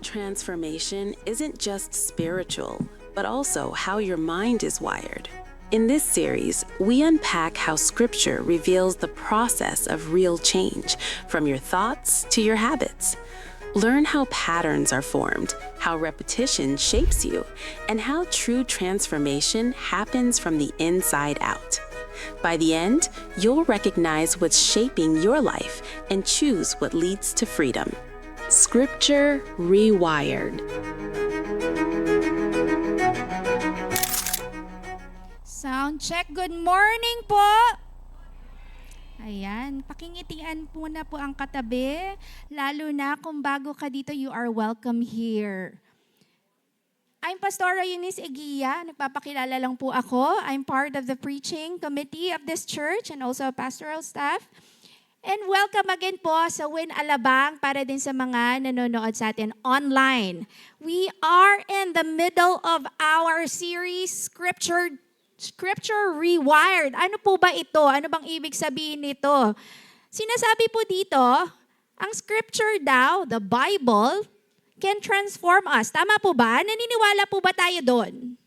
transformation isn't just spiritual, but also how your mind is wired. In this series, we unpack how Scripture reveals the process of real change, from your thoughts to your habits. Learn how patterns are formed, how repetition shapes you, and how true transformation happens from the inside out. By the end, you'll recognize what's shaping your life and choose what leads to freedom. Scripture Rewired. Sound check. Good morning po. Ayan, pakingitian po na po ang katabi. Lalo na kung bago ka dito, you are welcome here. I'm Pastora Eunice Eguia. Nagpapakilala lang po ako. I'm part of the preaching committee of this church and also a pastoral staff. And welcome again po sa Win Alabang para din sa mga nanonood sa atin online. We are in the middle of our series, Scripture Rewired. Ano po ba ito? Ano bang ibig sabihin nito? Sinasabi po dito, ang Scripture daw, the Bible, can transform us. Tama po ba? Naniniwala po ba tayo doon?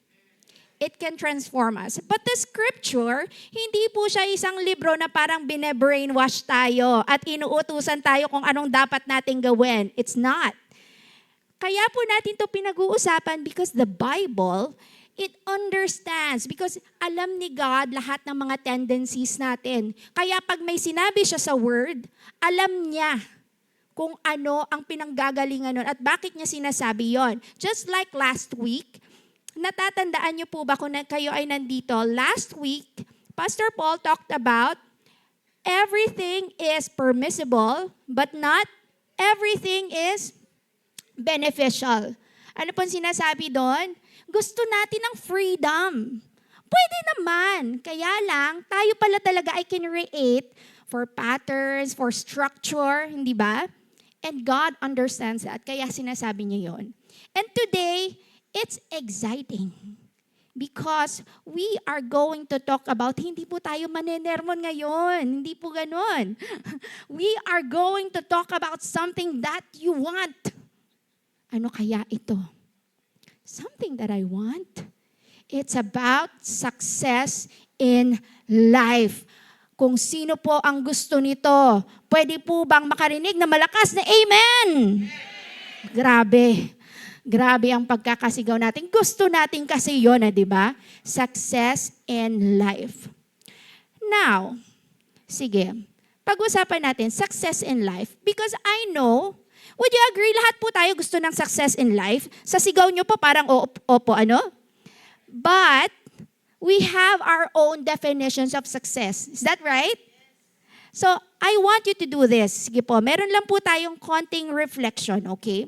It can transform us. But the Scripture, hindi po siya isang libro na parang bine-brainwash tayo at inuutusan tayo kung anong dapat nating gawin. It's not. Kaya po natin to pinag-uusapan because the Bible, it understands, because alam ni God lahat ng mga tendencies natin. Kaya pag may sinabi siya sa Word, alam niya kung ano ang pinanggagalingan nun at bakit niya sinasabi yon. Just like last week, natatandaan niyo po ba kung kayo ay nandito? Last week, Pastor Paul talked about everything is permissible, but not everything is beneficial. Ano pong sinasabi doon? Gusto natin ng freedom. Pwede naman. Kaya lang, tayo pala talaga ay can-create for patterns, for structure, hindi ba? And God understands that. Kaya sinasabi niya yon. And today, it's exciting. Because we are going to talk about, hindi po tayo manenermon ngayon. Hindi po ganon. We are going to talk about something that you want. Ano kaya ito? Something that I want. It's about success in life. Kung sino po ang gusto nito, pwede po bang makarinig na malakas na amen? Grabe. Grabe ang pagkakasigaw natin. Gusto natin kasi yun, di ba? Success in life. Now, sige, pag-usapan natin success in life because I know, would you agree, lahat po tayo gusto ng success in life? Sa sigaw nyo po parang opo, ano? But, we have our own definitions of success. Is that right? So, I want you to do this. Sige po, meron lang po tayong konting reflection, okay?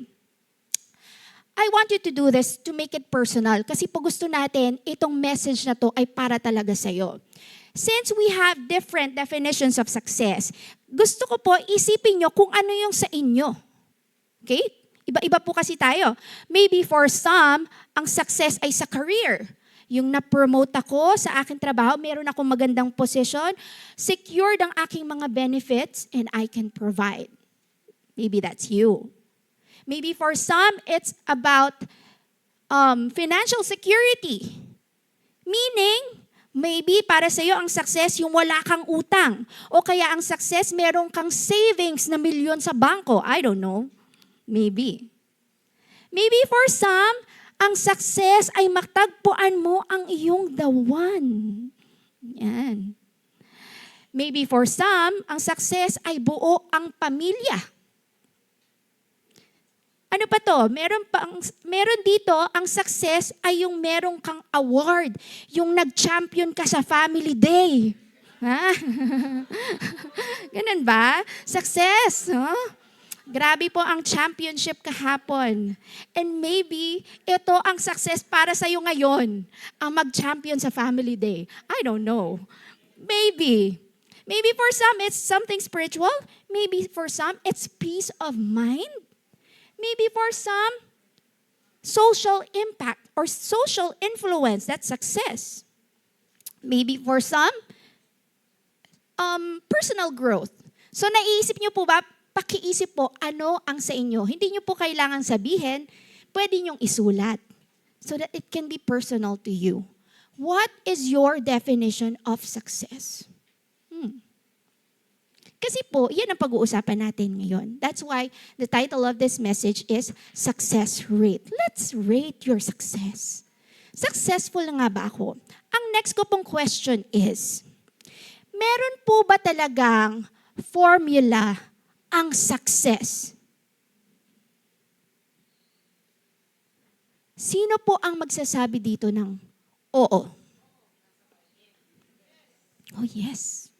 I want you to do this to make it personal. Kasi po gusto natin, itong message na to ay para talaga sa'yo. Since we have different definitions of success, gusto ko po isipin nyo kung ano yung sa inyo. Okay? Iba-iba po kasi tayo. Maybe for some, ang success ay sa career. Yung na-promote ako sa aking trabaho, meron akong magandang position, secured ang aking mga benefits, and I can provide. Maybe that's you. Maybe for some, it's about financial security. Meaning, maybe para sa iyo ang success yung wala kang utang. O kaya ang success, meron kang savings na milyon sa bangko. I don't know. Maybe. Maybe for some, ang success ay matagpuan mo ang iyong the one. Yan. Maybe for some, ang success ay buo ang pamilya. Ano pa to? Meron dito, ang success ay yung merong kang award. Yung nag-champion ka sa family day. Ha? Ganun ba? Success. Huh? Grabe po ang championship kahapon. And maybe ito ang success para sa iyo ngayon, ang mag-champion sa family day. I don't know. Maybe. Maybe for some, it's something spiritual. Maybe for some, it's peace of mind. Maybe for some, social impact or social influence. That's success. Maybe for some, personal growth. So naisip niyo po ba, pakiisip po ano ang sa inyo. Hindi nyo po kailangan sabihin, pwede nyong isulat so that it can be personal to you. What is your definition of success? Kasi po, yan ang pag-uusapan natin ngayon. That's why the title of this message is Success Rate. Let's rate your success. Successful nga ba ako? Ang next ko pong question is, meron po ba talagang formula ang success? Sino po ang magsasabi dito ng oo? Oh yes.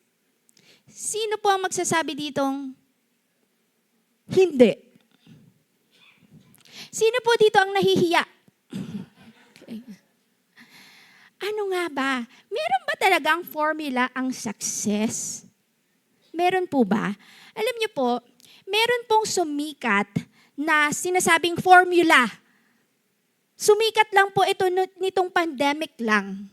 Sino po ang magsasabi ditong hindi? Sino po dito ang nahihiya? Okay. Ano nga ba? Meron ba talagang formula ang success? Meron po ba? Alam niyo po, meron pong sumikat na sinasabing formula. Sumikat lang po ito nitong pandemic lang.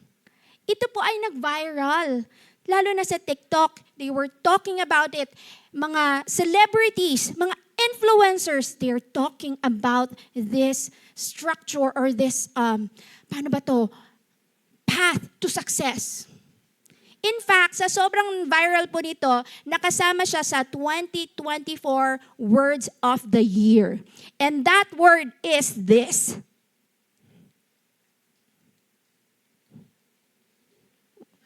Ito po ay nag-viral. Lalo na sa TikTok, they were talking about it. Mga celebrities, mga influencers, they're talking about this structure or this, path to success. In fact, sa sobrang viral po nito, nakasama siya sa 2024 Words of the Year. And that word is this.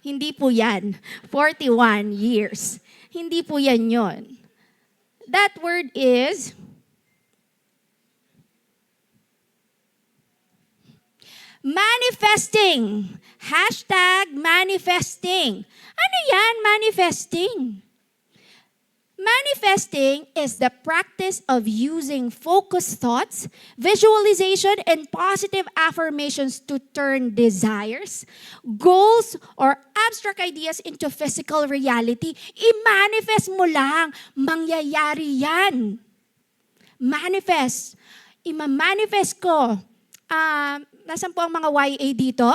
Hindi po yan. 41 years. Hindi po yan yon. That word is manifesting. #manifesting. Ano yan, manifesting? Manifesting is the practice of using focused thoughts, visualization, and positive affirmations to turn desires, goals, or abstract ideas into physical reality. I-manifest mo lang. Mangyayari yan. Manifest. Ima-manifest ko. Nasaan po ang mga YA dito?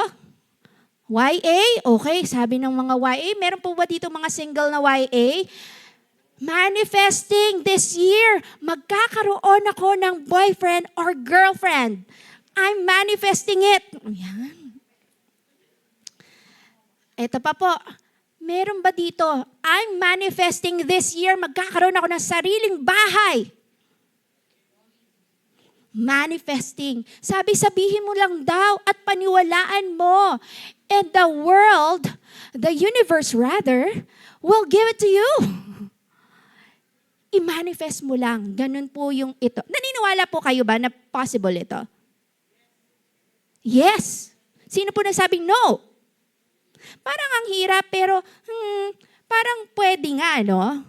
YA? Okay, sabi ng mga YA. Meron po ba dito mga single na YA? Manifesting this year, magkakaroon ako ng boyfriend or girlfriend. I'm manifesting it. Ayan. Ito pa po, meron ba dito? I'm manifesting this year, magkakaroon ako ng sariling bahay. Manifesting. Sabihin mo lang daw at paniwalaan mo. And the world, the universe rather, will give it to you. I-manifest mo lang. Ganun po yung ito. Naniniwala po kayo ba na possible ito? Yes. Sino po nagsabing no? Parang ang hirap, pero parang pwede nga, no?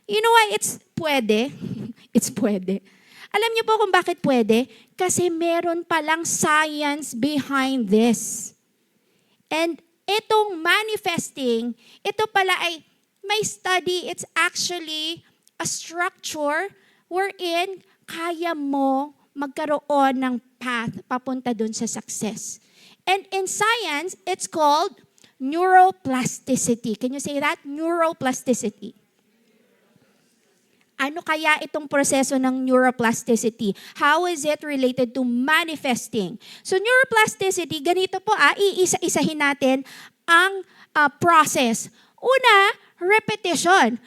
You know why it's pwede? It's pwede. Alam niyo po kung bakit pwede? Kasi meron palang science behind this. And itong manifesting, ito pala ay may study. It's actually a structure wherein kaya mo magkaroon ng path papunta dun sa success. And in science, it's called neuroplasticity. Can you say that? Neuroplasticity. Ano kaya itong proseso ng neuroplasticity? How is it related to manifesting? So neuroplasticity, ganito po, iisa-isahin natin ang process. Una, repetition.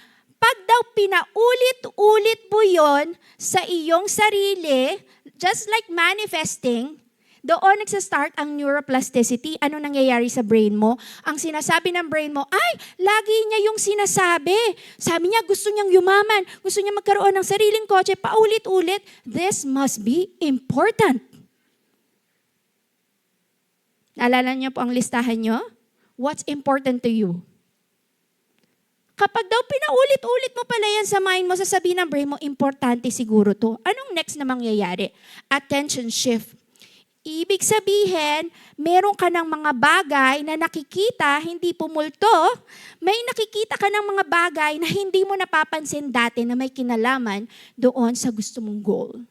Pag daw pinaulit-ulit mo yon sa iyong sarili, just like manifesting, doon nagsa-start ang neuroplasticity. Ano nangyayari sa brain mo? Ang sinasabi ng brain mo, ay, lagi niya yung sinasabi. Sabi niya, gusto niyang yumaman, gusto niya magkaroon ng sariling kotse, paulit-ulit. This must be important. Naalala niyo po ang listahan niyo? What's important to you? Kapag daw pinaulit-ulit mo pala yan sa mind mo, sasabihin ng brain mo, importante siguro to. Anong next na mangyayari? Attention shift. Ibig sabihin, meron ka ng mga bagay na nakikita, hindi pumulto. May nakikita ka ng mga bagay na hindi mo napapansin dati na may kinalaman doon sa gusto mong goal.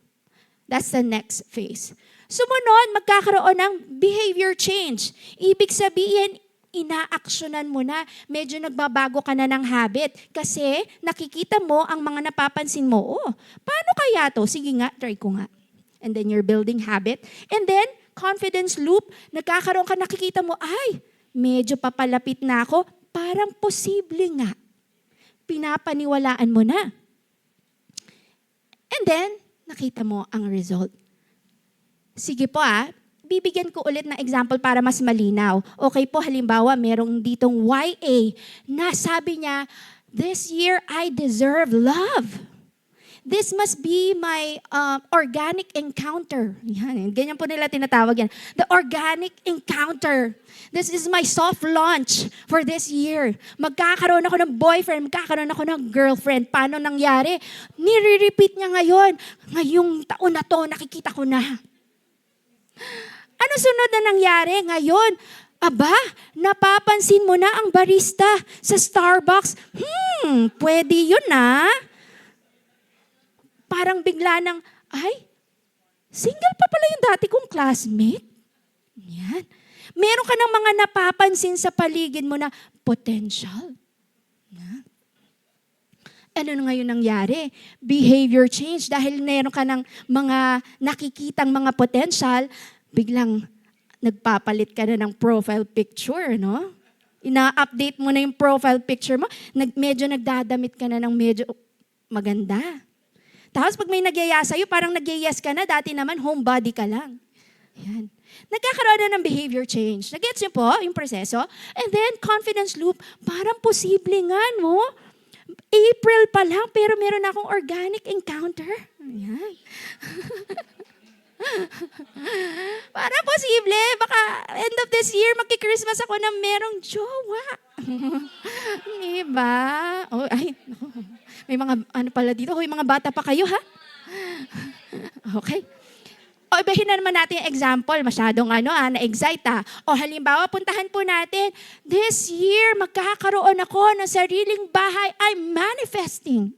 That's the next phase. Sumunod, magkakaroon ng behavior change. Ibig sabihin, inaaksyonan mo na. Medyo nagbabago ka na ng habit kasi nakikita mo ang mga napapansin mo. Oh, paano kaya to? Sige nga, try ko nga. And then you're building habit. And then, confidence loop, nagkakaroon ka, nakikita mo, ay, medyo papalapit na ako, parang posible nga. Pinapaniwalaan mo na. And then, nakita mo ang result. Sige po bibigyan ko ulit ng example para mas malinaw. Okay po, halimbawa, merong ditong YA na sabi niya, this year I deserve love. This must be my organic encounter. Yan, ganyan po nila tinatawag yan. The organic encounter. This is my soft launch for this year. Magkakaroon ako ng boyfriend, magkakaroon ako ng girlfriend. Paano nangyari? Nire-repeat niya ngayon. Ngayong taon na to, nakikita ko na. Ano sunod na nangyari ngayon? Aba, napapansin mo na ang barista sa Starbucks. Pwede yun Parang bigla ng, ay, single pa pala yung dati kong classmate. Yan. Meron ka ng mga napapansin sa paligid mo na potential. Ano na ngayon nangyari? Behavior change. Dahil meron ka ng mga nakikitang mga potential, biglang nagpapalit ka na ng profile picture, no? Ina-update mo na yung profile picture mo, medyo nagdadamit ka na ng medyo maganda. Tapos pag may nagyaya sa'yo, parang nagyayas ka na, dati naman homebody ka lang. Yan. Nagkakaroon na ng behavior change. Nag-gets niyo po yung proseso? And then, confidence loop, parang posible nga, no? April pa lang, pero meron akong organic encounter. Yan. Parang posible, baka end of this year, magki-Christmas ako na merong jowa. Diba? Oh, ay, may mga, ano pala dito, may mga bata pa kayo, ha? Okay. O, ibahin na naman natin yung example. Masyadong na-excite O halimbawa, puntahan po natin, this year, magkakaroon ako ng sariling bahay. I'm manifesting.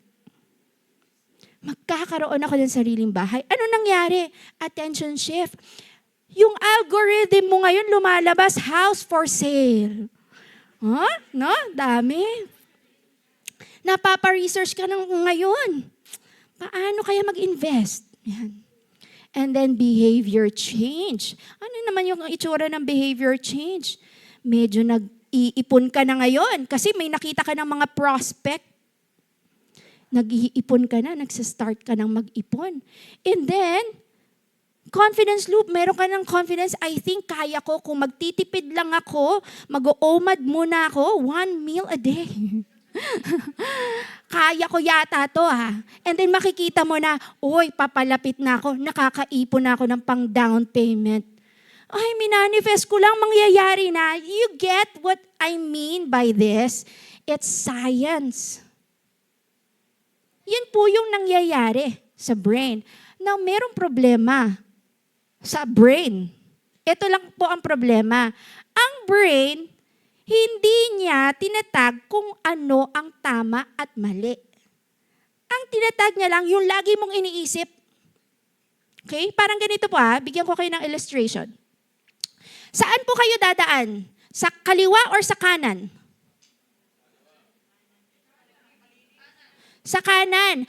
Magkakaroon ako ng sariling bahay. Ano nangyari? Attention shift. Yung algorithm mo ngayon lumalabas, house for sale. Huh? No? Dami. Napapa-research ka ngayon. Paano kaya mag-invest? Yan. And then behavior change. Ano naman yung itsura ng behavior change? Medyo nag-iipon ka na ngayon kasi may nakita ka ng mga prospect. Nag-iipon ka na, nagsastart ka ng mag-ipon. And then, confidence loop, meron ka ng confidence, I think kaya ko, kung magtitipid lang ako, mag-OMAD muna ako, 1 meal a day. Kaya ko yata to And then makikita mo na, uy, papalapit na ako, nakakaipon na ako ng pang down payment. Ay, minanifest ko lang, mangyayari na. You get what I mean by this? It's science. Yun po yung nangyayari sa brain. Now, merong problema sa brain. Ito lang po ang problema. Ang brain, hindi niya tinatag kung ano ang tama at mali. Ang tinatag niya lang, yung lagi mong iniisip. Okay? Parang ganito po bigyan ko kayo ng illustration. Saan po kayo dadaan? Sa kaliwa or sa kanan? Sa kanan.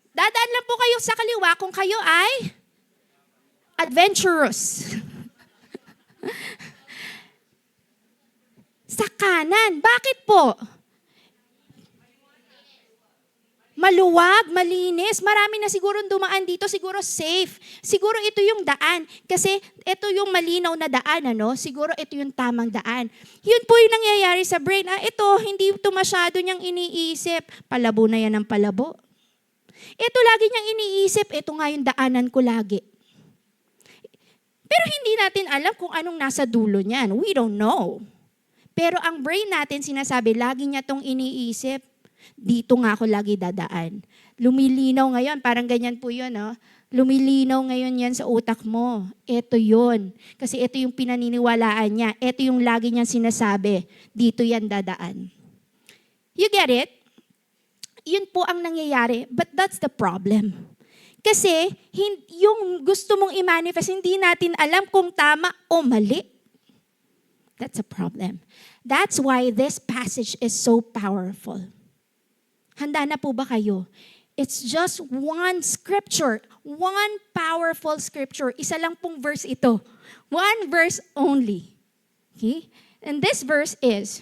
Dadaan lang po kayo sa kaliwa kung kayo ay adventurous. Sa kanan. Bakit po? Maluwag, malinis. Marami na siguro dumaan dito, siguro safe. Siguro ito yung daan. Kasi ito yung malinaw na daan, Siguro ito yung tamang daan. Yun po yung nangyayari sa brain. Ito, hindi ito masyado niyang iniisip. Palabo na yan ng palabo. Ito lagi niyang iniisip. Ito nga yung daanan ko lagi. Pero hindi natin alam kung anong nasa dulo niyan. We don't know. Pero ang brain natin sinasabi, lagi niya itong iniisip. Dito nga ako lagi dadaan. Lumilinaw ngayon, parang ganyan po yun, Lumilinaw ngayon yan sa utak mo. Ito yun. Kasi ito yung pinaniniwalaan niya. Ito yung lagi niyang sinasabi. Dito yan dadaan. You get it? Yun po ang nangyayari. But that's the problem. Kasi yung gusto mong i-manifest, hindi natin alam kung tama o mali. That's a problem. That's why this passage is so powerful. Handa na po ba kayo? It's just one scripture, one powerful scripture. Isa lang pong verse ito. One verse only. Okay? And this verse is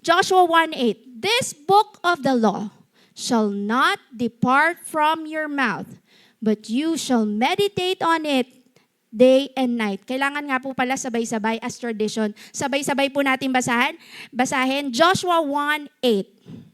Joshua 1:8. This book of the law shall not depart from your mouth, but you shall meditate on it day and night. Kailangan nga po pala sabay-sabay as tradition. Sabay-sabay po natin basahin. Joshua 1:8.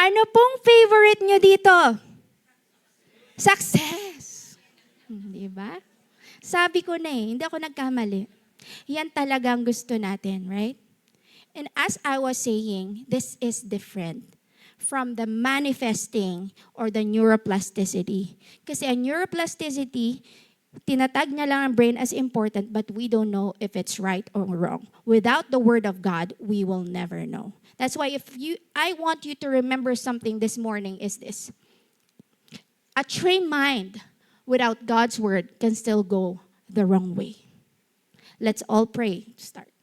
Ano pong favorite nyo dito? Success. Di ba? Sabi ko na hindi ako nagkamali. Yan talagang gusto natin, right? And as I was saying, this is different from the manifesting or the neuroplasticity. Kasi ang neuroplasticity, tinatag niya lang ang brain as important, but we don't know if it's right or wrong. Without the Word of God, we will never know. That's why I want you to remember something this morning is this. A trained mind without God's Word can still go the wrong way. Let's all pray to start.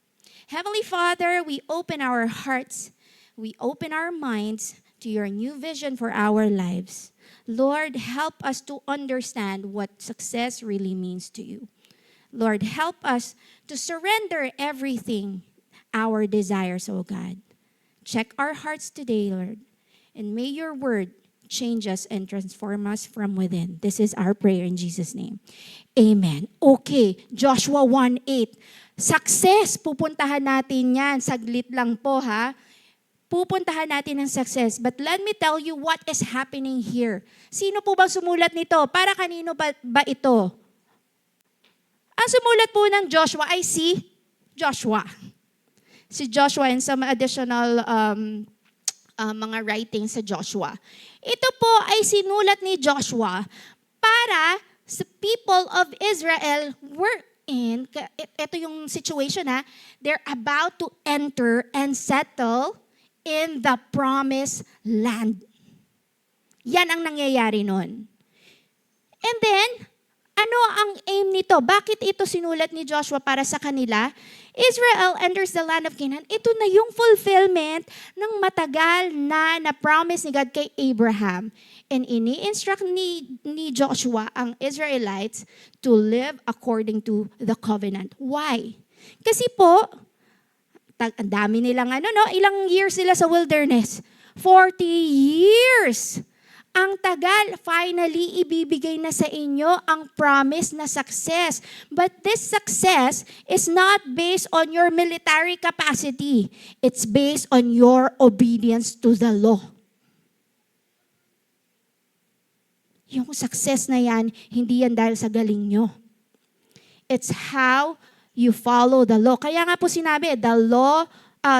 Heavenly Father, we open our hearts, we open our minds to your new vision for our lives. Lord, help us to understand what success really means to you. Lord, help us to surrender everything, our desires, oh God. Check our hearts today, Lord, and may your word change us and transform us from within. This is our prayer in Jesus' name. Amen. Okay, Joshua 1:8. Success, pupuntahan natin yan. Saglit lang po ha. Pupuntahan natin ang success. But let me tell you what is happening here. Sino po bang sumulat nito? Para kanino ba ito? Ang sumulat po ng Joshua ay si Joshua. Si Joshua and some additional mga writings sa Joshua. Ito po ay sinulat ni Joshua para sa people of Israel were in, ito yung situation ha, they're about to enter and settle in the promised land. Yan ang nangyayari nun. And then, ano ang aim nito? Bakit ito sinulat ni Joshua para sa kanila? Israel enters the land of Canaan. Ito na yung fulfillment ng matagal na promise ni God kay Abraham. And ini-instruct ni Joshua ang Israelites to live according to the covenant. Why? Kasi po, ang dami nilang ilang years sila sa wilderness? 40 years. Ang tagal, finally, ibibigay na sa inyo ang promise na success. But this success is not based on your military capacity. It's based on your obedience to the law. Yung success na yan, hindi yan dahil sa galing nyo. It's how you follow the law. Kaya nga po sinabi, the law,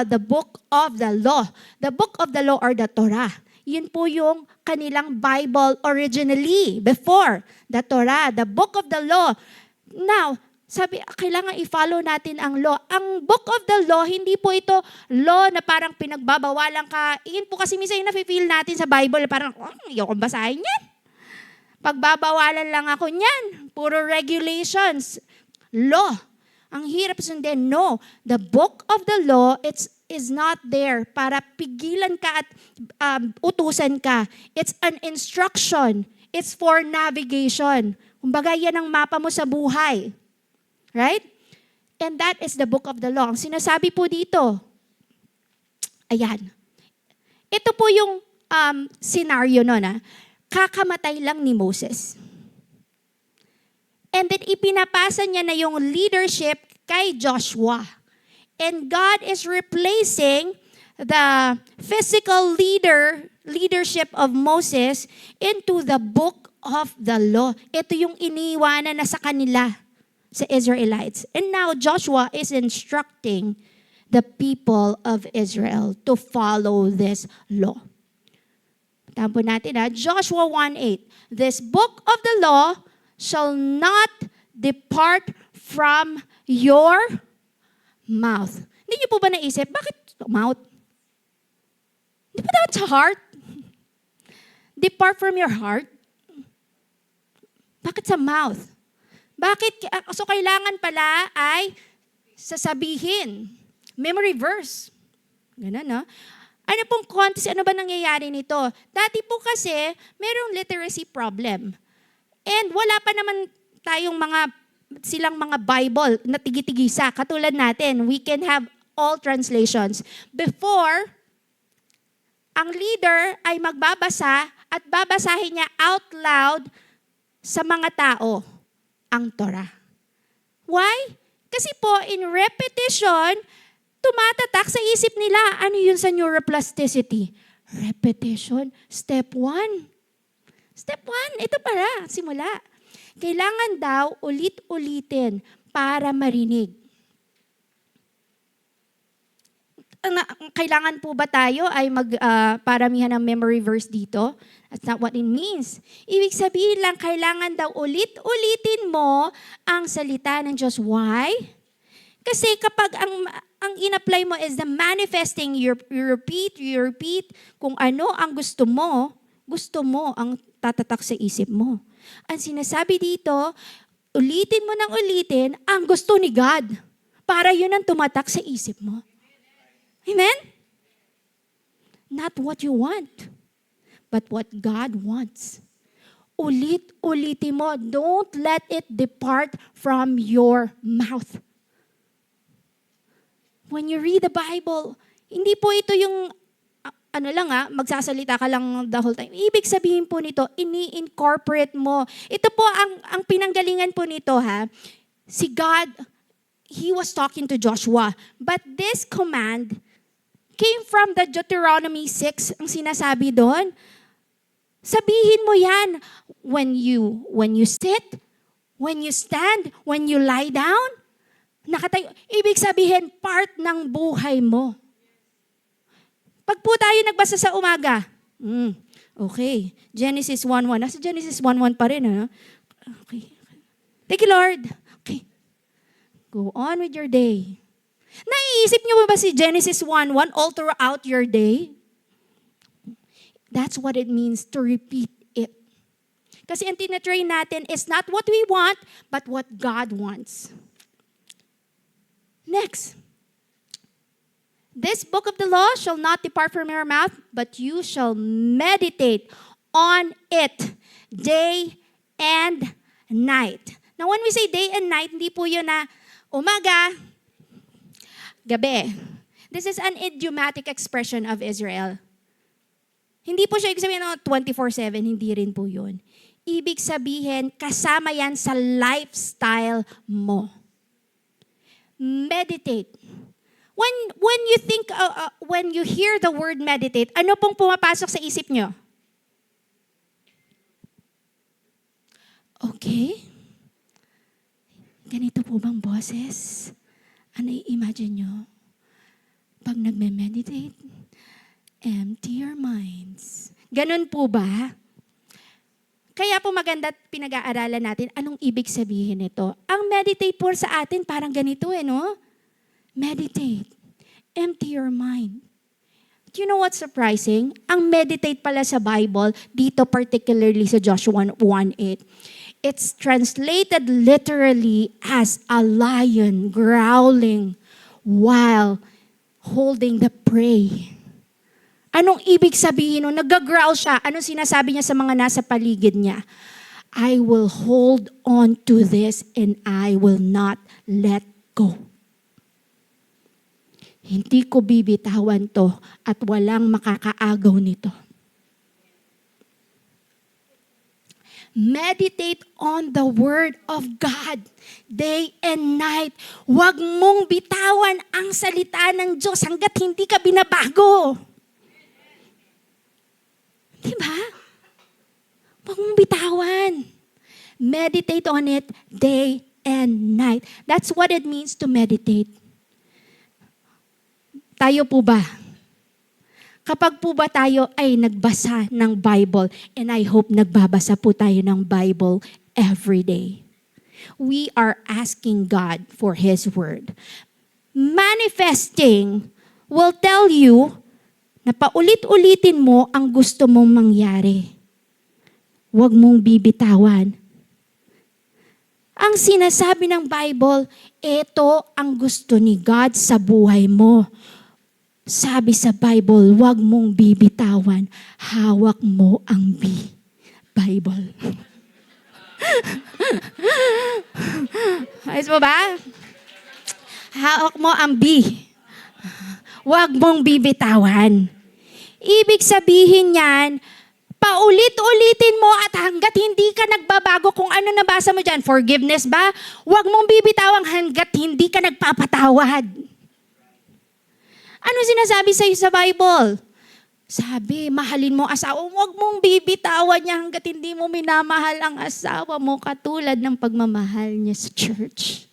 the book of the law. The book of the law or the Torah. Yun po yung kanilang Bible originally, before the Torah, the book of the law. Now, sabi, kailangan i-follow natin ang law. Ang book of the law, hindi po ito law na parang pinagbabawalan ka. Yun po kasi minsan yung nafe-feel natin sa Bible, parang, ayokong basahin yan. Pagbabawalan lang ako niyan. Puro regulations. Law. Ang hirap sundin. No. The book of the law, is not there para pigilan ka at utusan ka. It's an instruction. It's for navigation. Kumbaga, yan ang mapa mo sa buhay. Right? And that is the book of the law. Ang sinasabi po dito, ayan. Ito po yung scenario nun. Kakamatay lang ni Moses. And then ipinapasa niya na yung leadership kay Joshua. And God is replacing the physical leadership of Moses into the book of the law. Ito yung iniiwanan na sa kanila, sa Israelites. And now Joshua is instructing the people of Israel to follow this law. Tampo natin Joshua 1:8. This book of the law shall not depart from your mouth. Hindi niyo po ba naisip, bakit mouth? Hindi ba dapat sa heart? Depart from your heart? Bakit sa mouth? Bakit? So kailangan pala ay sasabihin. Memory verse. Ganun, no? Ano pong context? Ano ba nangyayari nito? Dati po kasi, merong literacy problem. And wala pa naman tayong silang mga Bible na tigi-tigisa. Katulad natin, we can have all translations. Before, ang leader ay magbabasa at babasahin niya out loud sa mga tao ang Torah. Why? Kasi po, in repetition, tumatatak sa isip nila. Ano yun sa neuroplasticity? Repetition. Step 1. Step 1, ito para, simula. Kailangan daw ulit-ulitin para marinig. Kailangan po ba tayo ay paramihan ng memory verse dito? That's not what it means. Ibig sabihin lang, kailangan daw ulit-ulitin mo ang salita ng Diyos. Why? Kasi kapag ang in-apply mo is the manifesting, you repeat kung ano ang gusto mo ang tatatak sa isip mo. Ang sinasabi dito, ulitin mo ng ulitin ang gusto ni God para yun ang tumatak sa isip mo. Amen? Not what you want, but what God wants. Ulit-ulitin mo. Don't let it depart from your mouth. When you read the Bible, hindi po ito yung, magsasalita ka lang the whole time. Ibig sabihin po nito, ini-incorporate mo. Ito po ang pinanggalingan po nito, ha. Si God, He was talking to Joshua. But this command came from the Deuteronomy 6, ang sinasabi doon. Sabihin mo yan when you sit, when you stand, when you lie down. Nakatayo. Ibig sabihin, part ng buhay mo. Pag po tayo nagbasa sa umaga, okay, Genesis 1:1. Nasa Genesis 1:1 pa rin, ano? Okay. Thank you, Lord. Okay. Go on with your day. Naiisip niyo ba si Genesis 1:1 all throughout your day? That's what it means to repeat it. Kasi ang tinatrain natin is not what we want, but what God wants. Next. This book of the law shall not depart from your mouth, but you shall meditate on it day and night. Now when we say day and night, hindi po yun na umaga, gabi. This is an idiomatic expression of Israel. Hindi po siya ibig sabihin 24/7, hindi rin po yun. Ibig sabihin, kasama yan sa lifestyle mo. Meditate. When you think, when you hear the word meditate, ano pong pumapasok sa isip nyo? Okay. Ganito po bang boses? Ano i-imagine nyo? Pag nagme-meditate, empty your minds. Ganun po ba? Kaya po maganda pinag-aaralan natin anong ibig sabihin nito. Ang meditate po sa atin parang ganito no? Meditate. Empty your mind. Do you know what's surprising? Ang meditate pala sa Bible, dito particularly sa Joshua 1:8, it's translated literally as a lion growling while holding the prey. Anong ibig sabihin nun? Nag-growl siya. Anong sinasabi niya sa mga nasa paligid niya? I will hold on to this and I will not let go. Hindi ko bibitawan to at walang makakaagaw nito. Meditate on the Word of God day and night. Huwag mong bitawan ang salita ng Diyos hanggat hindi ka binabago. Diba? Huwag mong bitawan. Meditate on it day and night. That's what it means to meditate. Tayo po ba? Kapag po ba tayo ay nagbasa ng Bible, and I hope nagbabasa po tayo ng Bible every day. We are asking God for His word. Manifesting will tell you na paulit-ulitin mo ang gusto mong mangyari. Huwag mong bibitawan. Ang sinasabi ng Bible, ito ang gusto ni God sa buhay mo. Sabi sa Bible, huwag mong bibitawan. Hawak mo ang Bible. Ayos mo ba? Hawak mo ang Huwag mong bibitawan. Ibig sabihin yan, paulit-ulitin mo at hanggat hindi ka nagbabago kung ano nabasa mo dyan. Forgiveness ba? Huwag mong bibitawang hanggat hindi ka nagpapatawad. Ano sinasabi sa'yo sa Bible? Sabi, mahalin mo asawa. Huwag mong bibitawan niya hanggat hindi mo minamahal ang asawa mo katulad ng pagmamahal niya sa church.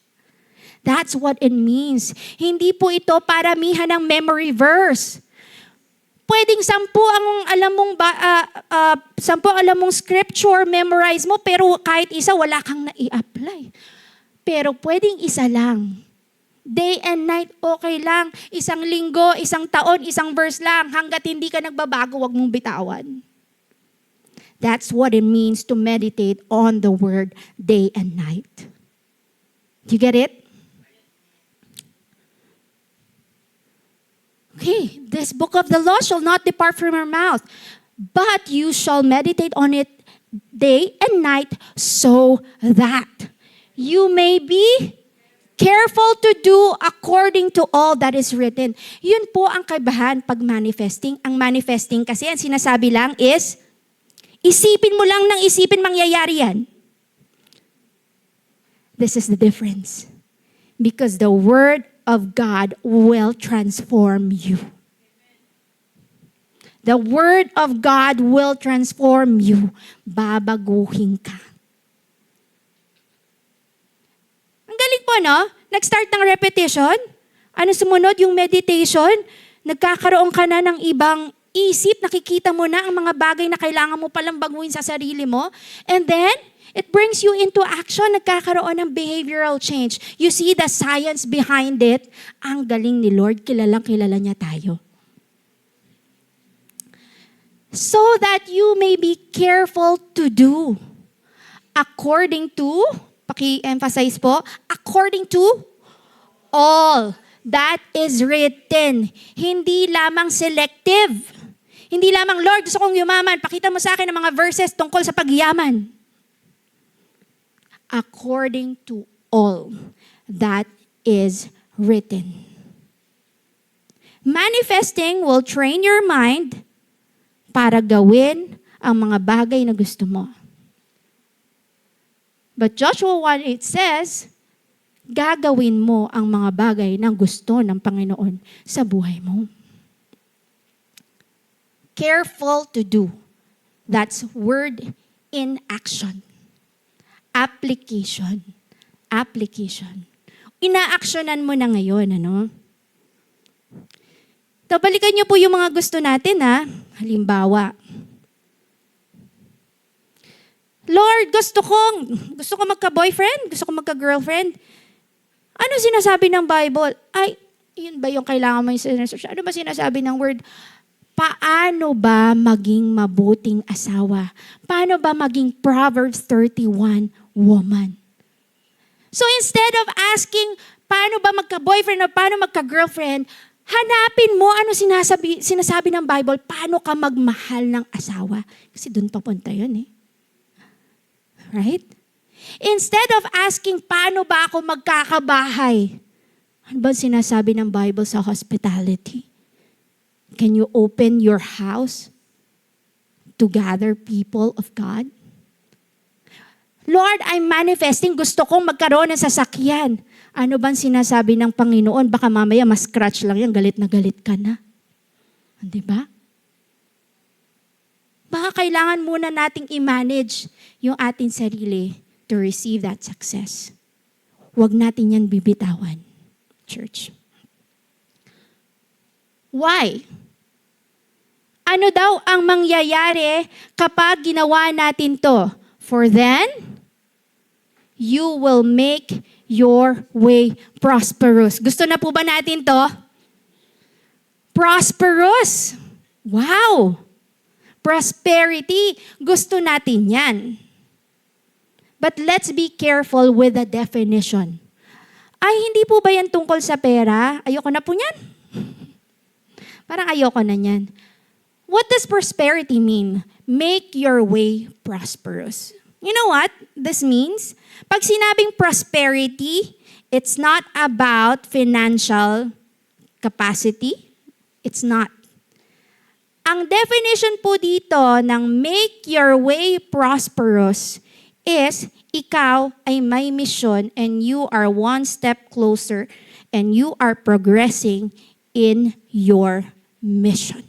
That's what it means. Hindi po ito paramihan ng memory verse. Pwedeng 10 alam mong scripture, memorize mo, pero kahit isa, wala kang nai-apply. Pero pwedeng isa lang. Day and night, okay lang. 1 linggo, 1 taon, 1 verse lang. Hanggat hindi ka nagbabago, wag mong bitawan. That's what it means to meditate on the word day and night. Do you get it? Okay, this book of the law shall not depart from your mouth, but you shall meditate on it day and night so that you may be careful to do according to all that is written. Yun po ang kaibahan pag manifesting. Ang manifesting kasi, ang sinasabi lang is, isipin mo lang ng isipin, mangyayari yan. This is the difference. Because the word of God will transform you. The word of God will transform you. Babaguhin ka. Ang galing po, no? Nag-start ng repetition. Ano sumunod? Yung meditation. Nagkakaroon ka na ng ibang isip. Nakikita mo na ang mga bagay na kailangan mo palang baguhin sa sarili mo. And then, it brings you into action. Nagkakaroon ng behavioral change. You see the science behind it. Ang galing ni Lord. Kilalang kilala niya tayo. So that you may be careful to do according to, paki-emphasize po, according to all that is written. Hindi lamang selective. Hindi lamang, Lord, gusto kong yumaman. Pakita mo sa akin ang mga verses tungkol sa pagyaman. According to all that is written. Manifesting will train your mind para gawin ang mga bagay na gusto mo. But Joshua 1:8 says, gagawin mo ang mga bagay na gusto ng Panginoon sa buhay mo. Careful to do. That's word in action. Application. Application. Ina-actionan mo na ngayon, ano? Balikan niyo po yung mga gusto natin, ha? Halimbawa, Lord, gusto ko magka-boyfriend, gusto ko magka-girlfriend. Ano sinasabi ng Bible? Ay, yun ba yung kailangan mo yung sinasabi? Ano ba sinasabi ng word? Paano ba maging mabuting asawa? Paano ba maging Proverbs 31 woman? So instead of asking, paano ba magka-boyfriend o paano magka-girlfriend, hanapin mo ano sinasabi ng Bible, paano ka magmahal ng asawa. Kasi doon papunta yun eh. Right? Instead of asking, paano ba ako magkakabahay? Ano ba sinasabi ng Bible sa hospitality? Can you open your house to gather people of God? Lord, I'm manifesting. Gusto kong magkaroon ng sasakyan. Ano bang sinasabi ng Panginoon? Baka mamaya mas-scratch lang yan, galit na galit ka na. Di ba? Baka kailangan muna nating i-manage yung ating sarili to receive that success. Huwag natin yan bibitawan, church. Why? Ano daw ang mangyayari kapag ginawa natin to? For then, you will make your way prosperous. Gusto na po ba natin to? Prosperous. Wow! Prosperity. Gusto natin yan. But let's be careful with the definition. Ay, hindi po ba yan tungkol sa pera? Ayoko na po yan. Parang ayoko na yan. What does prosperity mean? Make your way prosperous. You know what this means? Pag sinabing prosperity, it's not about financial capacity. It's not. Ang definition po dito ng make your way prosperous is ikaw ay may mission and you are one step closer and you are progressing in your mission.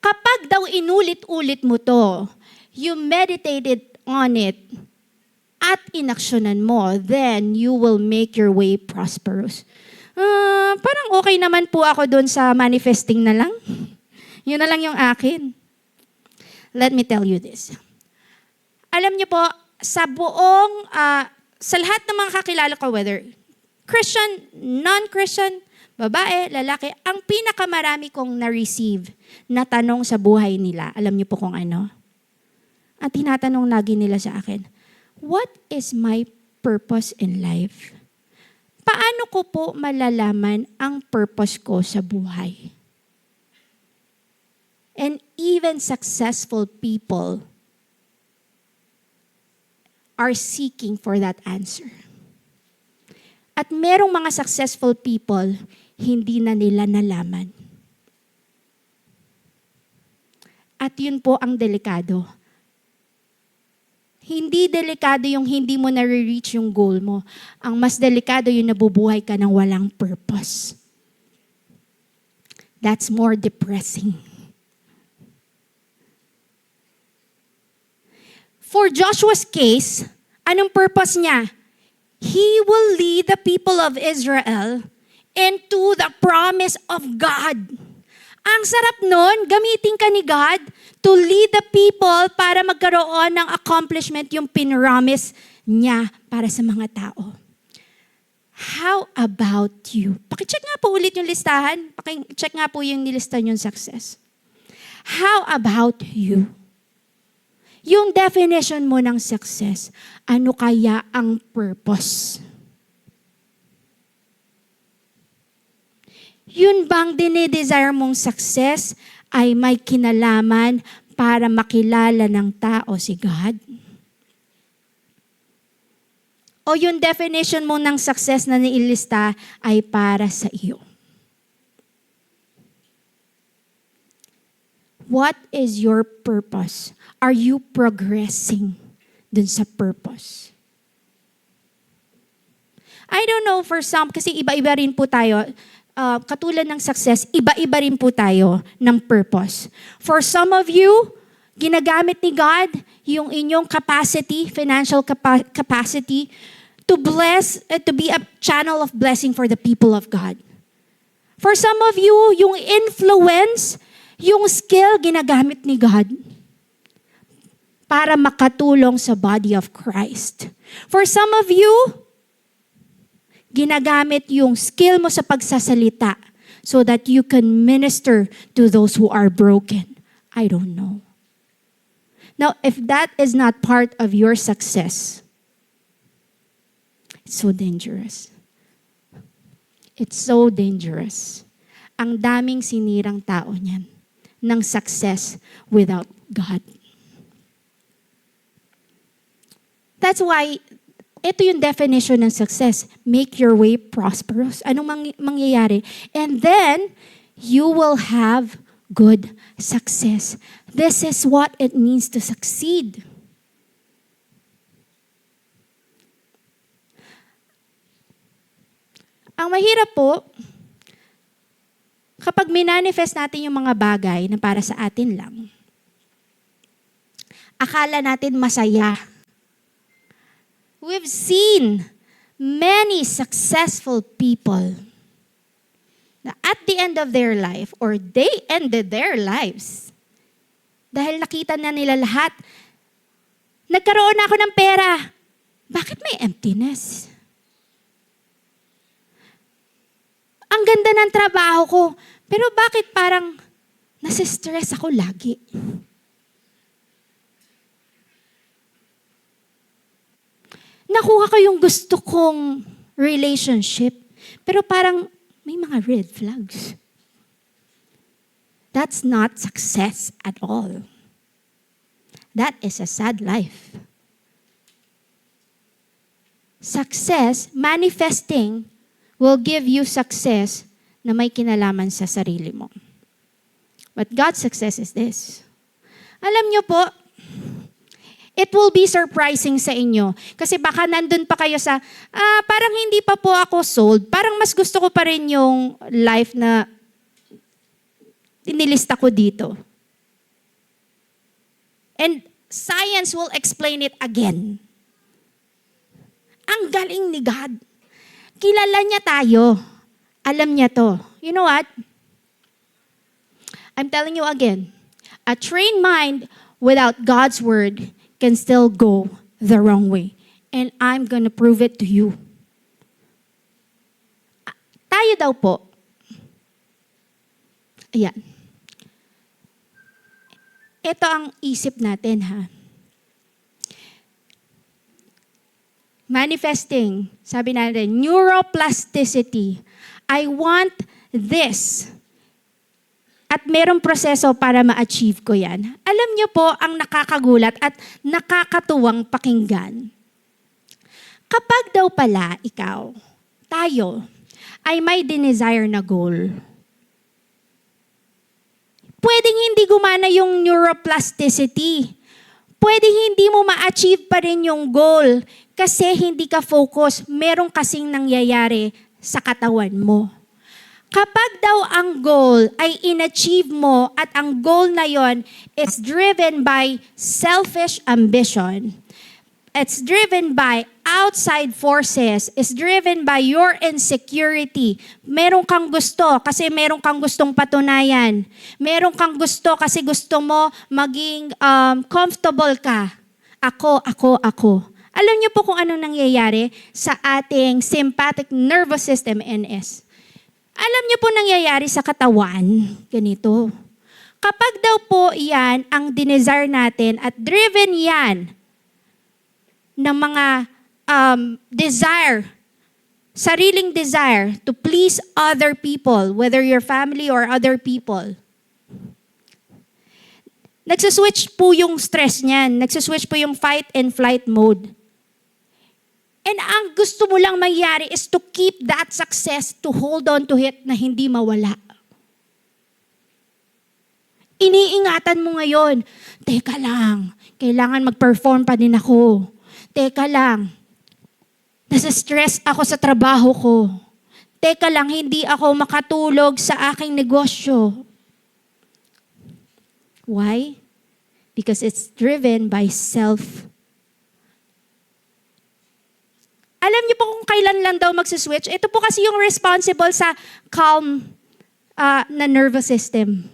Kapag daw inulit-ulit mo to, you meditated on it at inaksyonan mo, then you will make your way prosperous. Parang okay naman po ako doon sa manifesting na lang. Yun na lang yung akin. Let me tell you this. Alam niyo po, sa buong, sa lahat ng mga kakilala ko, whether Christian, non-Christian, babae, lalaki, ang pinakamarami kong na-receive na tanong sa buhay nila, alam niyo po kung ano? At tinatanong lagi nila sa akin, what is my purpose in life? Paano ko po malalaman ang purpose ko sa buhay? And even successful people are seeking for that answer. At merong mga successful people, hindi na nila nalaman. At yun po ang delikado. Hindi delikado yung hindi mo na-reach yung goal mo. Ang mas delikado yung nabubuhay ka ng walang purpose. That's more depressing. For Joshua's case, anong purpose niya? He will lead the people of Israel into the promise of God. Ang sarap nun, gamitin ka ni God to lead the people para magkaroon ng accomplishment yung pinromise niya para sa mga tao. How about you? Pakicheck nga po ulit yung listahan. Pakicheck nga po yung nilista yung success. How about you? Yung definition mo ng success, ano kaya ang purpose? Yun bang dinidesire mong success ay may kinalaman para makilala ng tao si God? O yung definition mo ng success na niilista ay para sa iyo? What is your purpose? Are you progressing dun sa purpose? I don't know for some, kasi iba-iba rin po tayo. Katulad ng success, iba-iba rin po tayo ng purpose. For some of you, ginagamit ni God yung inyong capacity, financial capacity, to bless, to be a channel of blessing for the people of God. For some of you, yung influence, yung skill, ginagamit ni God para makatulong sa body of Christ. For some of you, ginagamit yung skill mo sa pagsasalita so that you can minister to those who are broken. I don't know. Now, if that is not part of your success, it's so dangerous. It's so dangerous. Ang daming sinirang tao niyan ng success without God. That's why ito yung definition ng success. Make your way prosperous. Anong mangyayari? And then, you will have good success. This is what it means to succeed. Ang mahirap po, kapag minanifest natin yung mga bagay na para sa atin lang, akala natin masaya. We've seen many successful people na at the end of their life, or they ended their lives, dahil nakita na nila lahat Nagkaroon na ako ng pera. Bakit may emptiness? Ang ganda ng trabaho ko, pero bakit parang nasistress ako lagi? Nakuha ko yung gusto kong relationship, pero parang may mga red flags. That's not success at all. That is a sad life. Success, manifesting, will give you success na may kinalaman sa sarili mo. But God's success is this. Alam niyo po, it will be surprising sa inyo. Kasi baka nandun pa kayo sa, parang hindi pa po ako sold. Parang mas gusto ko pa rin yung life na inilista ko dito. And science will explain it again. Ang galing ni God. Kilala niya tayo. Alam niya to. You know what? I'm telling you again. A trained mind without God's word can still go the wrong way. And I'm gonna prove it to you. Tayo daw po. Ayan. Ito ang isip natin, ha? Manifesting, sabi natin, neuroplasticity. I want this. At merong proseso para ma-achieve ko yan. Alam niyo po ang nakakagulat at nakakatuwang pakinggan. Kapag daw pala ikaw, tayo, ay may desire na goal, pwedeng hindi gumana yung neuroplasticity. Pwedeng hindi mo ma-achieve pa rin yung goal kasi hindi ka focus. Meron kasing nangyayari sa katawan mo. Kapag daw ang goal ay in-achieve mo at ang goal na yon is driven by selfish ambition, it's driven by outside forces, it's driven by your insecurity. Meron kang gusto kasi meron kang gustong patunayan. Meron kang gusto kasi gusto mo maging comfortable ka. Ako. Alam niyo po kung anong nangyayari sa ating sympathetic nervous system, NS. Alam niyo po nangyayari sa katawan, ganito. Kapag daw po yan ang dinesire natin at driven yan ng mga desire, sariling desire to please other people, whether your family or other people, nagsaswitch po yung stress niyan, nagsaswitch po yung fight and flight mode. And ang gusto mo lang mangyari is to keep that success, to hold on to it na hindi mawala. Iniingatan mo ngayon, teka lang, kailangan mag-perform pa din ako. Teka lang, nasa-stress ako sa trabaho ko. Teka lang, hindi ako makatulog sa aking negosyo. Why? Because it's driven by self. Alam niyo po kung kailan lang daw magsiswitch? Ito po kasi yung responsible sa calm na nervous system.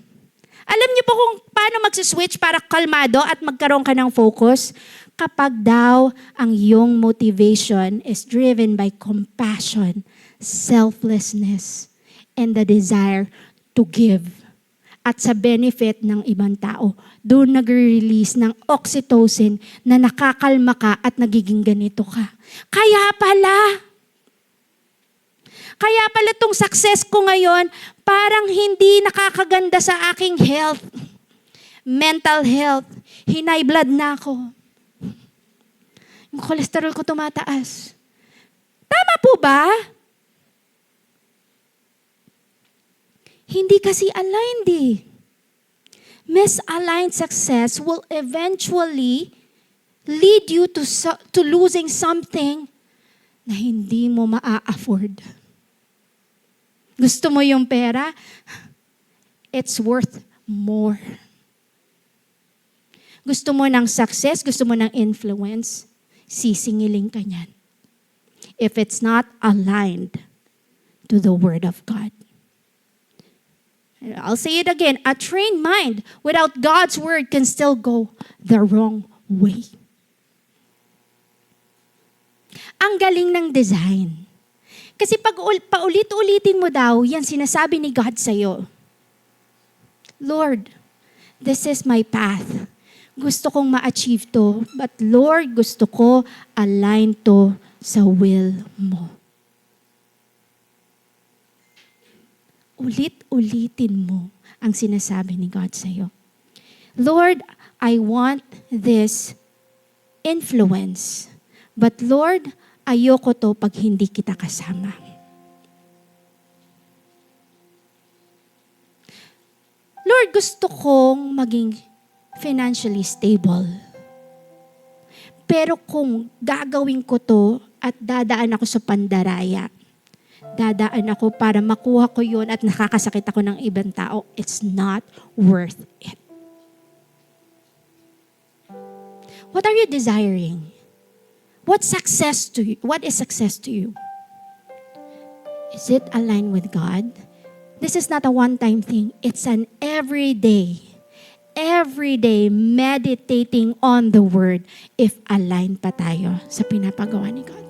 Alam niyo po kung paano magsiswitch para kalmado at magkaroon ka ng focus? Kapag daw ang iyong motivation is driven by compassion, selflessness, and the desire to give. At sa benefit ng ibang tao, doon nagre-release ng oxytocin na nakakalma ka at nagiging ganito ka. Kaya pala tong success ko ngayon, parang hindi nakakaganda sa aking health, mental health. High blood na ako. Yung cholesterol ko tumataas. Tama po ba? Hindi kasi aligned eh. Misaligned success will eventually lead you to losing something na hindi mo maa-afford. Gusto mo yung pera? It's worth more. Gusto mo ng success? Gusto mo ng influence? Sisingiling ka niyan. If it's not aligned to the Word of God. I'll say it again. A trained mind without God's word can still go the wrong way. Ang galing ng design. Kasi pag paulit-ulitin mo daw, yan sinasabi ni God sa'yo. Lord, this is my path. Gusto kong ma-achieve to. But Lord, gusto ko align to sa will mo. Ulit-ulitin mo ang sinasabi ni God sa'yo. Lord, I want this influence. But Lord, ayoko to pag hindi kita kasama. Lord, gusto kong maging financially stable. Pero kung gagawin ko to at dadaan ako sa pandaraya, dadaan ako para makuha ko yun at nakakasakit ako ng ibang tao, it's not worth it. What are you desiring? What is success to you? Is it aligned with God? This is not a one-time thing. It's an everyday meditating on the Word if aligned pa tayo sa pinapagawa ni God.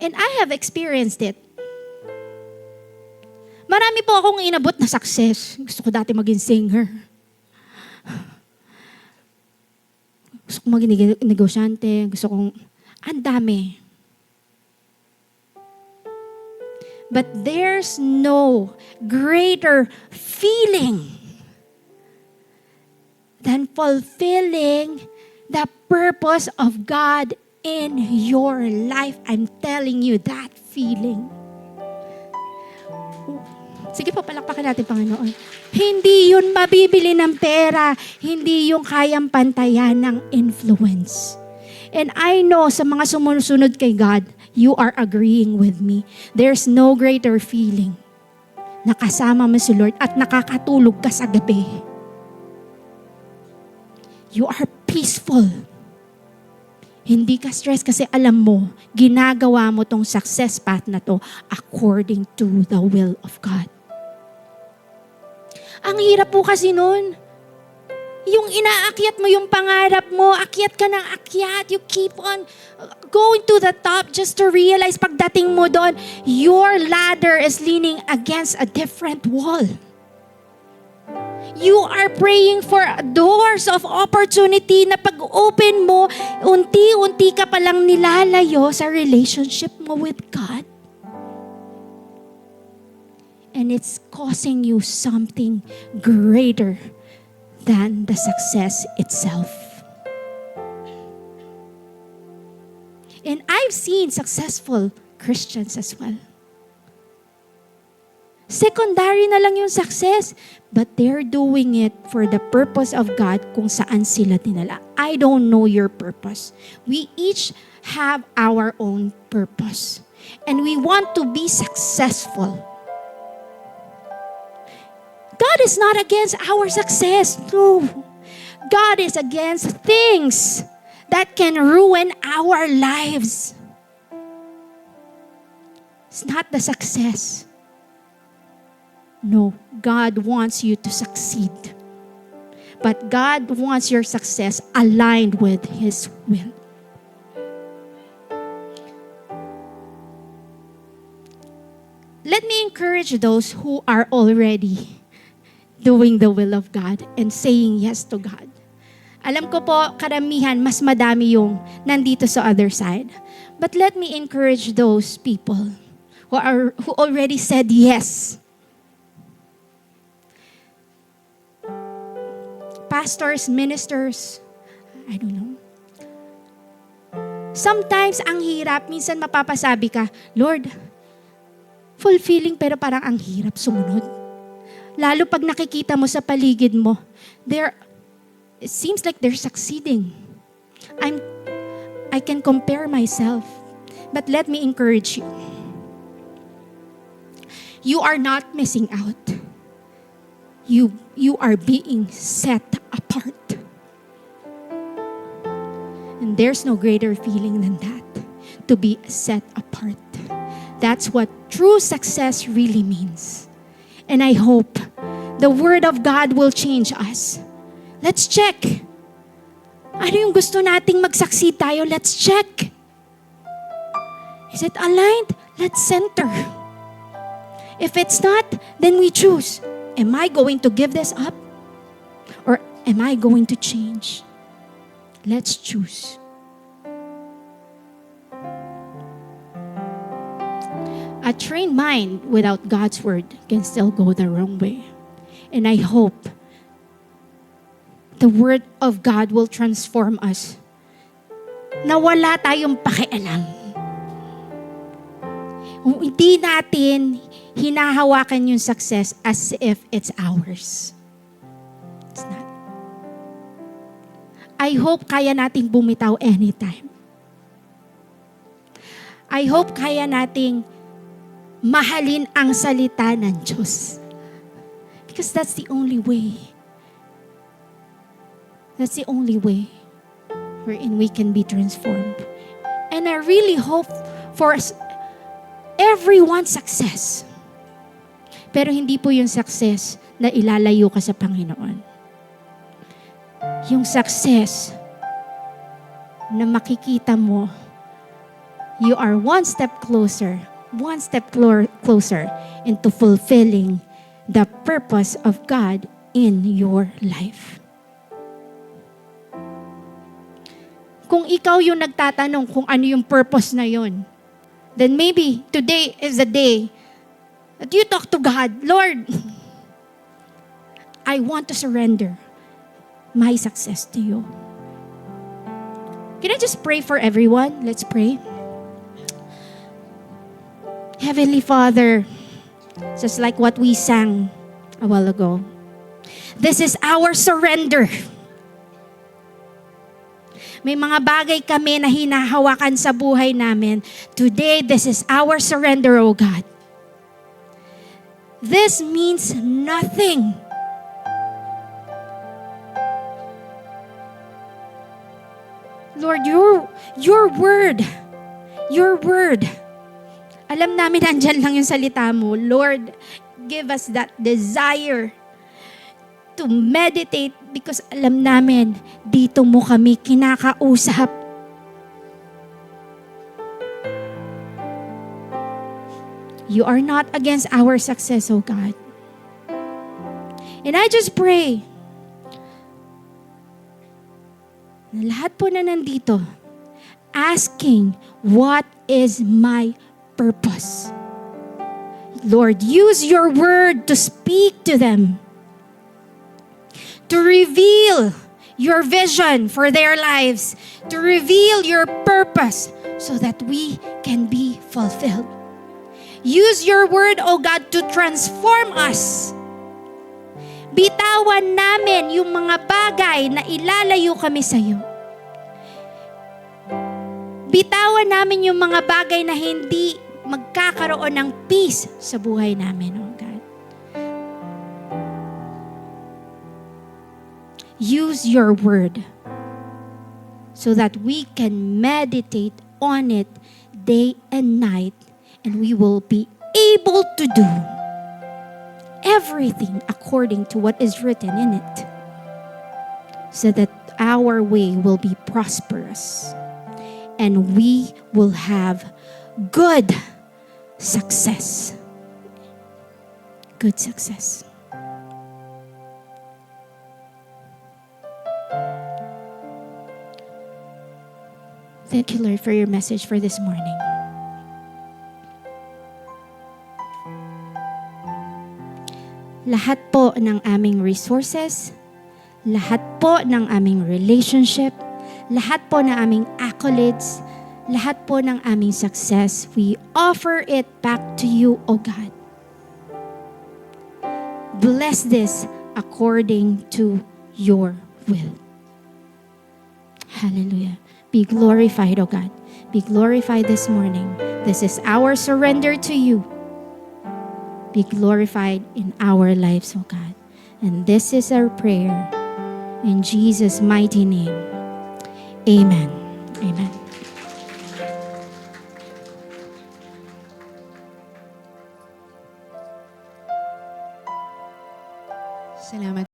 And I have experienced it. Marami po akong inabot na success. Gusto ko dati maging singer. Gusto kong maging negosyante. Gusto kong, ang dami. But there's no greater feeling than fulfilling the purpose of God in your life. I'm telling you that feeling. Sige po, palakpakan natin, Panginoon. Hindi yun mabibili ng pera. Hindi yung kayang pantayan ng influence. And I know sa mga sumusunod kay God, you are agreeing with me. There's no greater feeling na kasama mo si Lord at nakakatulog ka sa gabi. You are peaceful. Hindi ka stress kasi alam mo, ginagawa mo tong success path na to according to the will of God. Ang hirap po kasi nun. Yung inaakyat mo yung pangarap mo, akyat ka ng akyat, you keep on going to the top just to realize pagdating mo doon, your ladder is leaning against a different wall. You are praying for doors of opportunity na pag-open mo, unti-unti ka palang nilalayo sa relationship mo with God. And it's causing you something greater than the success itself. And I've seen successful Christians as well. Secondary na lang yung success, but they're doing it for the purpose of God kung saan sila dinala. I don't know your purpose. We each have our own purpose. And we want to be successful. God is not against our success. No. God is against things that can ruin our lives. It's not the success. No, God wants you to succeed. But God wants your success aligned with His will. Let me encourage those who are already doing the will of God and saying yes to God. Alam ko po, karamihan, mas madami yung nandito sa other side. But let me encourage those people who already said yes. Pastors, ministers, I don't know. Sometimes ang hirap, minsan mapapasabi ka, Lord, fulfilling pero parang ang hirap sumunod. Lalo pag nakikita mo sa paligid mo, it seems like they're succeeding. I can compare myself. But let me encourage you. You are not missing out. You are being set apart. And there's no greater feeling than that, to be set apart. That's what true success really means. And I hope the Word of God will change us. Let's check. Ano yung gusto nating mag-succeed tayo? Let's check. Is it aligned? Let's center. If it's not, then we choose. Am I going to give this up? Or am I going to change? Let's choose. A trained mind without God's word can still go the wrong way. And I hope the word of God will transform us na wala tayong pakialam. Hindi natin hinahawakan yung success as if it's ours. It's not. I hope kaya nating bumitaw anytime. I hope kaya nating mahalin ang salita ng Diyos. Because that's the only way. That's the only way wherein we can be transformed. And I really hope for everyone's success. Pero hindi po yung success na ilalayo ka sa Panginoon. Yung success na makikita mo, you are one step closer into fulfilling the purpose of God in your life. Kung ikaw yung nagtatanong kung ano yung purpose na yun, then maybe today is the day that you talk to God, Lord, I want to surrender my success to you. Can I just pray for everyone? Let's pray. Heavenly Father, just like what we sang a while ago, this is our surrender. May mga bagay kami na hinahawakan sa buhay namin. Today, this is our surrender, O God. This means nothing. Lord, your word, alam namin nandyan lang yung salita mo. Lord, give us that desire to meditate because alam namin, dito mo kami kinakausap. You are not against our success, O God. And I just pray na lahat po na nandito, asking, what is my purpose? Lord, use your word to speak to them, to reveal your vision for their lives, to reveal your purpose so that we can be fulfilled. Use your word, O God, to transform us. Bitawan namin yung mga bagay na ilalayo kami sa iyo. Bitawan namin yung mga bagay na hindi magkakaroon ng peace sa buhay namin, oh God. Use your word so that we can meditate on it day and night, and we will be able to do everything according to what is written in it, so that our way will be prosperous and we will have good success. Good success. Thank you, Lord, for your message for this morning. Lahat po ng aming resources, lahat po ng aming relationship, lahat po ng aming accolades, lahat po ng aming success, we offer it back to you, O God. Bless this according to your will. Hallelujah. Be glorified, O God. Be glorified this morning. This is our surrender to you. Be glorified in our lives, O God. And this is our prayer in Jesus' mighty name. Amen. Amen.